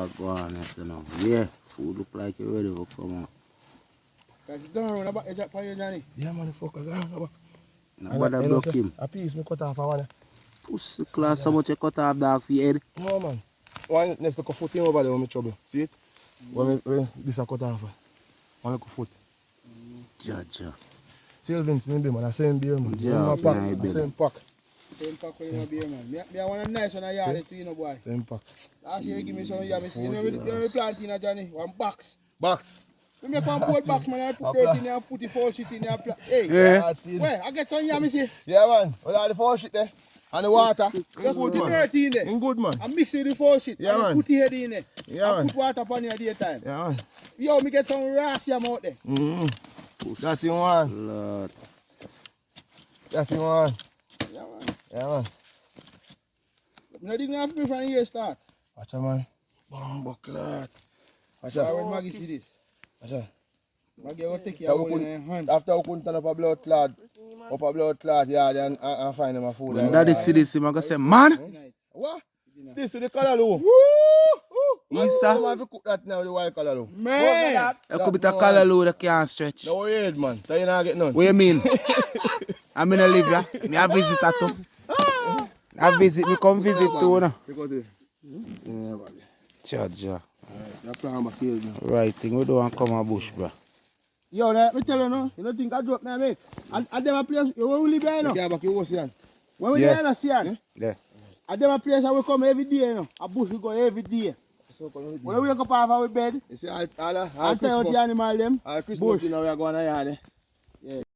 dog go on, yes, you know. Yeah, food look like you're ready to come out. Cause you don't run about the for you, Johnny. Yeah, man, the fucker gone. Nobody block him. A piece me cut off a one. Pussy class, so much you cut off dog for your head. No, man. One next to a foot in over there when me trouble. See it? When this a cut off. One look foot. Jaja. Sylvanson in there, man. I same beer, man. Yeah, Same pack. Same pack with my beer, man. Me want a nice one, I yard it to you, know, boy. Same pack. Last year you give me some, you know me planting, Johnny. One box. Box. We make one board box, man. I put dirt in there, put the full shit in there. Hey, Yeah. where? I get some yam, see. Yeah, man. With all the full shit there. And the water. Just put the dirt in there. In good, man. I mix it with the full shit. Yeah, and man. Put the head in there. Yeah, I man. put water upon your daytime. Yeah, man. Yo, me get some rass yam out there. That's the one. Lord. That's the one. Yeah, man. Yeah, man. No, didn't have me from the year start. Watch out, man. Bomb clot. Watch Why out. when Maggie see this? Watch out. Maggie will take your hold in her hand. After we couldn't turn up a blood clot, yeah, then I find them a food. When daddy see this, him I go say, man, What? This is the color low. Isa, I'm have to cook that now, the white color low. Man! you could be the color load that can't stretch. No head, man. So you not get none. What you mean? I'm in a live, yeah? Me a visit that too. I visit, me come visit too, no? Yeah, buddy. Jaja. That plan back here, man. Right thing, we don't want to come a bush, bro. Yo, let me tell you, no? You don't think I drop me, make? I them a place, you will live there, no? Yeah, back here, what's here? When we Yeah. there in the sea, Yeah. I them a place I will come every day, you know? A bush we go every day. When we wake up off our bed, You see, all I tell you the Christmas, animal them, all Christmas bush. dinner we are going to yard, eh?